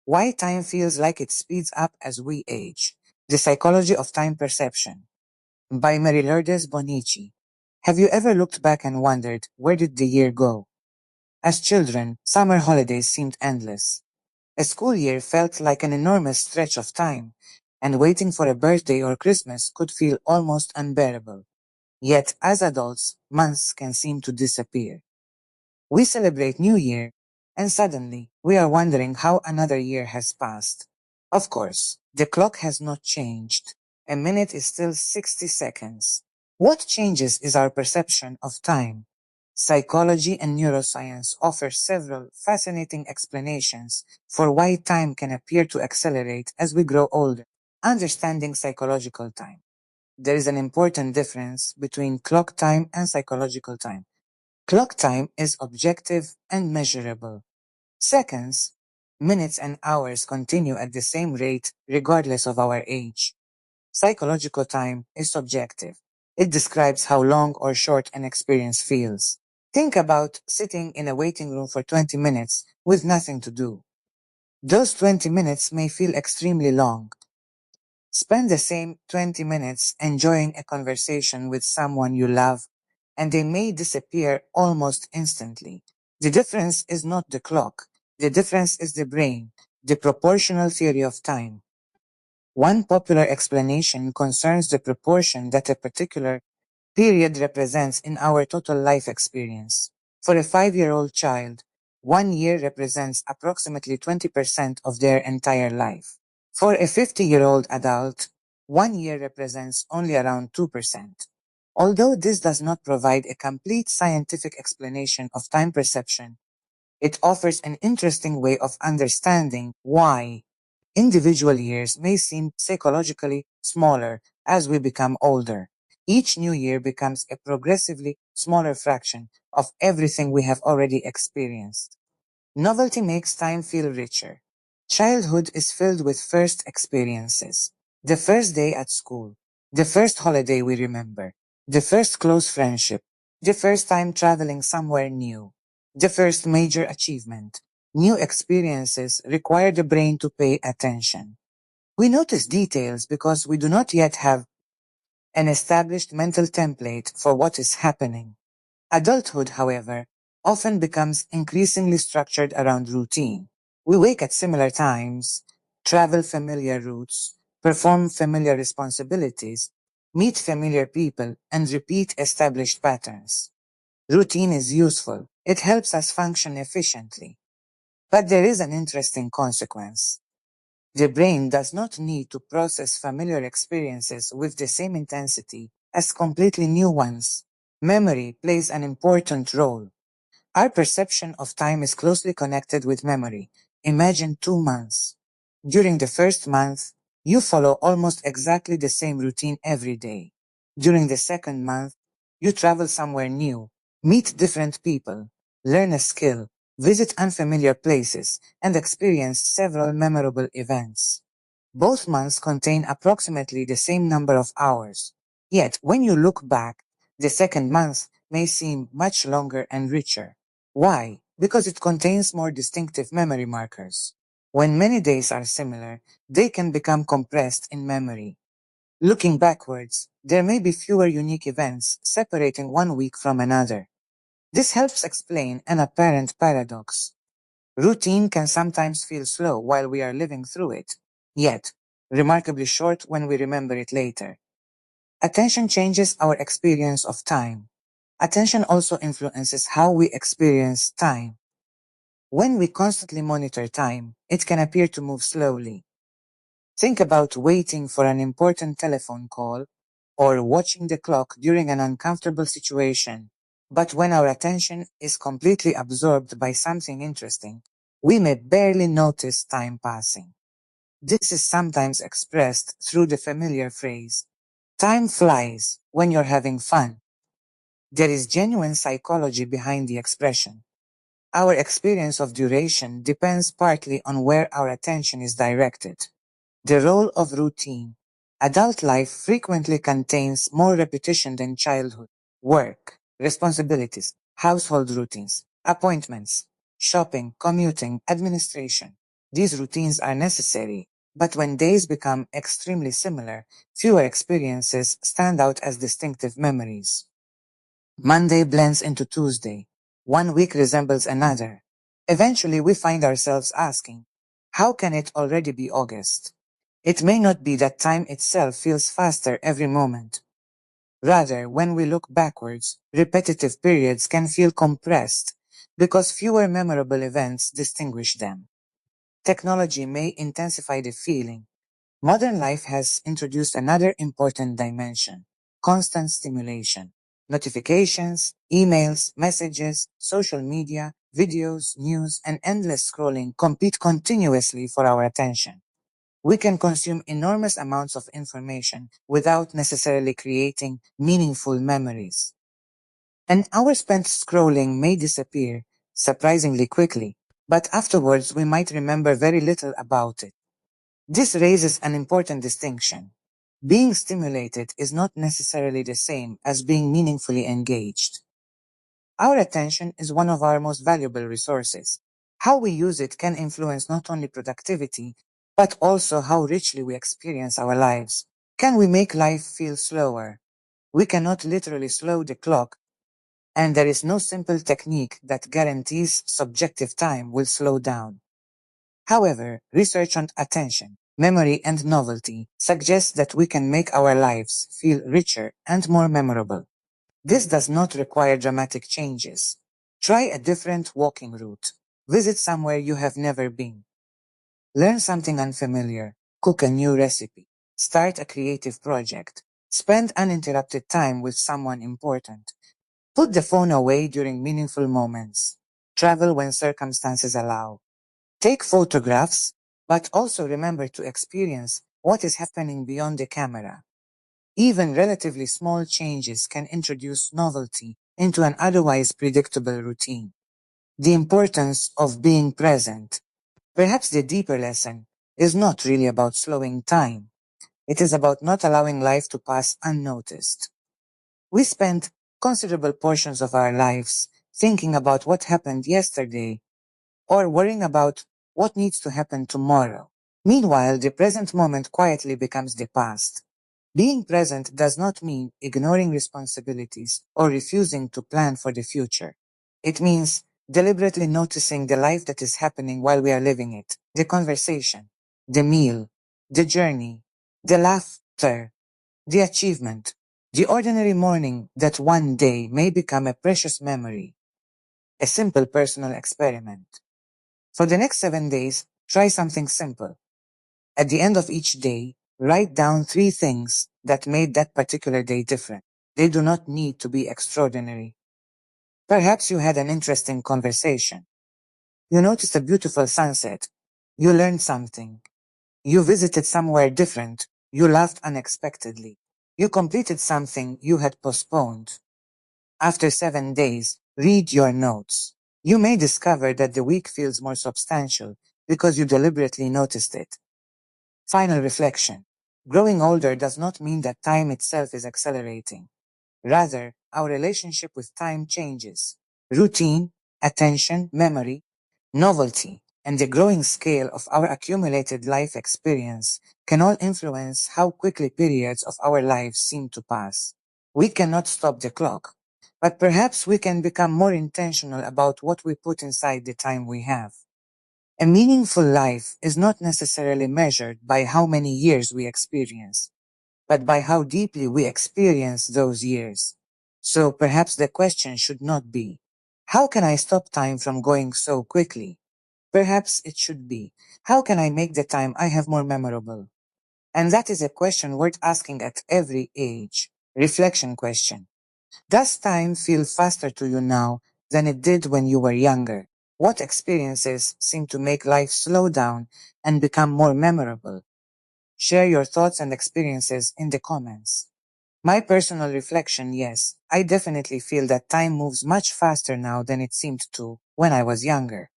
Why time feels like it speeds up as we age. The Psychology of Time Perception by Lourdes Bonnici. Have you ever looked back and wondered, where did the year go? As children, summer holidays seemed endless. A school year felt like an enormous stretch of time, and waiting for a birthday or Christmas could feel almost unbearable. Yet, as adults, months can seem to disappear. We celebrate New Year, and suddenly we are wondering how another year has passed. Of course, the clock has not changed. A minute is still 60 seconds. What changes is our perception of time. Psychology and neuroscience offer several fascinating explanations for why time can appear to accelerate as we grow older. Understanding psychological time. There is an important difference between clock time and psychological time. Clock time is objective and measurable. Seconds, minutes, and hours continue at the same rate regardless of our age. Psychological time is subjective. It describes how long or short an experience feels. Think about sitting in a waiting room for 20 minutes with nothing to do. Those 20 minutes may feel extremely long. Spend the same 20 minutes enjoying a conversation with someone you love, and they may disappear almost instantly. The difference is not the clock. The difference is the brain, the proportional theory of time. One popular explanation concerns the proportion that a particular period represents in our total life experience. For a 5-year-old child, 1 year represents approximately 20% of their entire life. For a 50-year-old adult, 1 year represents only around 2%. Although this does not provide a complete scientific explanation of time perception, it offers an interesting way of understanding why individual years may seem psychologically smaller as we become older. Each new year becomes a progressively smaller fraction of everything we have already experienced. Novelty makes time feel richer. Childhood is filled with first experiences. The first day at school, the first holiday we remember, the first close friendship, the first time traveling somewhere new, the first major achievement. New experiences require the brain to pay attention. We notice details because we do not yet have an established mental template for what is happening. Adulthood, however, often becomes increasingly structured around routine. We wake at similar times, travel familiar routes, perform familiar responsibilities, meet familiar people, and repeat established patterns. Routine is useful. It helps us function efficiently. But there is an interesting consequence. The brain does not need to process familiar experiences with the same intensity as completely new ones. Memory plays an important role. Our perception of time is closely connected with memory. Imagine 2 months. During the first month, you follow almost exactly the same routine every day. During the second month, you travel somewhere new, meet different people, learn a skill, visit unfamiliar places, and experience several memorable events. Both months contain approximately the same number of hours. Yet, when you look back, the second month may seem much longer and richer. Why? Because it contains more distinctive memory markers. When many days are similar, they can become compressed in memory. Looking backwards, there may be fewer unique events separating one week from another. This helps explain an apparent paradox. Routine can sometimes feel slow while we are living through it, yet remarkably short when we remember it later. Attention changes our experience of time. Attention also influences how we experience time. When we constantly monitor time, it can appear to move slowly. Think about waiting for an important telephone call or watching the clock during an uncomfortable situation. But when our attention is completely absorbed by something interesting, we may barely notice time passing. This is sometimes expressed through the familiar phrase, time flies when you're having fun. There is genuine psychology behind the expression. Our experience of duration depends partly on where our attention is directed. The role of routine. Adult life frequently contains more repetition than childhood. Work, responsibilities, household routines, appointments, shopping, commuting, administration. These routines are necessary, but when days become extremely similar, fewer experiences stand out as distinctive memories. Monday blends into Tuesday. One week resembles another. Eventually, we find ourselves asking, how can it already be August? It may not be that time itself feels faster every moment. Rather, when we look backwards, repetitive periods can feel compressed because fewer memorable events distinguish them. Technology may intensify the feeling. Modern life has introduced another important dimension: constant stimulation. Notifications, emails, messages, social media, videos, news, and endless scrolling compete continuously for our attention. We can consume enormous amounts of information without necessarily creating meaningful memories. An hour spent scrolling may disappear surprisingly quickly, but afterwards we might remember very little about it. This raises an important distinction. Being stimulated is not necessarily the same as being meaningfully engaged. Our attention is one of our most valuable resources. How we use it can influence not only productivity, but also how richly we experience our lives. Can we make life feel slower? We cannot literally slow the clock, and there is no simple technique that guarantees subjective time will slow down. However, research on attention, memory, and novelty suggests that we can make our lives feel richer and more memorable. This does not require dramatic changes. Try a different walking route. Visit somewhere you have never been. Learn something unfamiliar. Cook a new recipe. Start a creative project. Spend uninterrupted time with someone important. Put the phone away during meaningful moments. Travel when circumstances allow. Take photographs, but also remember to experience what is happening beyond the camera. Even relatively small changes can introduce novelty into an otherwise predictable routine. The importance of being present. Perhaps the deeper lesson is not really about slowing time. It is about not allowing life to pass unnoticed. We spend considerable portions of our lives thinking about what happened yesterday or worrying about what needs to happen tomorrow. Meanwhile, the present moment quietly becomes the past. Being present does not mean ignoring responsibilities or refusing to plan for the future. It means deliberately noticing the life that is happening while we are living it, the conversation, the meal, the journey, the laughter, the achievement, the ordinary morning that one day may become a precious memory, a simple personal experiment. For the next 7 days, try something simple. At the end of each day, write down 3 things that made that particular day different. They do not need to be extraordinary. Perhaps you had an interesting conversation. You noticed a beautiful sunset. You learned something. You visited somewhere different. You laughed unexpectedly. You completed something you had postponed. After 7 days, read your notes. You may discover that the week feels more substantial because you deliberately noticed it. Final reflection. Growing older does not mean that time itself is accelerating. Rather, our relationship with time changes. Routine, attention, memory, novelty, and the growing scale of our accumulated life experience can all influence how quickly periods of our lives seem to pass. We cannot stop the clock, but perhaps we can become more intentional about what we put inside the time we have. A meaningful life is not necessarily measured by how many years we experience, but by how deeply we experience those years. So perhaps the question should not be, how can I stop time from going so quickly? Perhaps it should be, how can I make the time I have more memorable? And that is a question worth asking at every age. Reflection question. Does time feel faster to you now than it did when you were younger? What experiences seem to make life slow down and become more memorable? Share your thoughts and experiences in the comments. My personal reflection, yes, I definitely feel that time moves much faster now than it seemed to when I was younger.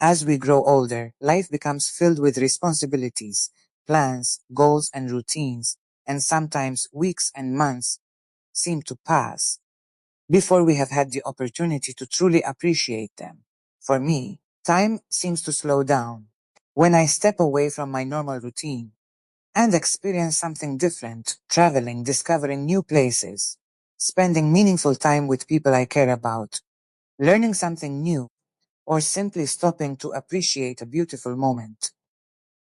As we grow older, life becomes filled with responsibilities, plans, goals, and routines, and sometimes weeks and months seem to pass before we have had the opportunity to truly appreciate them. For me, time seems to slow down. when I step away from my normal routine and experience something different, traveling, discovering new places, spending meaningful time with people I care about, learning something new, or simply stopping to appreciate a beautiful moment.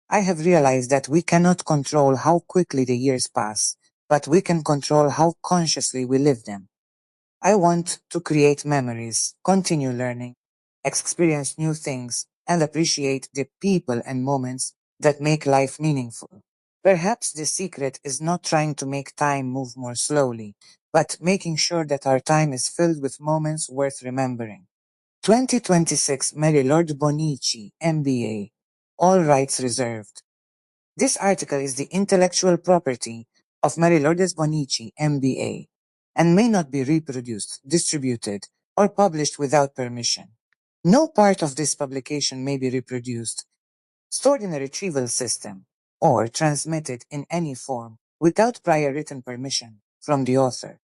I have realized that we cannot control how quickly the years pass, but we can control how consciously we live them. I want to create memories, continue learning, experience new things, and appreciate the people and moments that make life meaningful. Perhaps the secret is not trying to make time move more slowly, but making sure that our time is filled with moments worth remembering. 2026 Mary Lourdes Bonnici MBA. All rights reserved. This article is the intellectual property of Mary Lourdes Bonnici MBA and may not be reproduced, distributed, or published without permission. No part of this publication may be reproduced, stored in a retrieval system, or transmitted in any form without prior written permission from the author.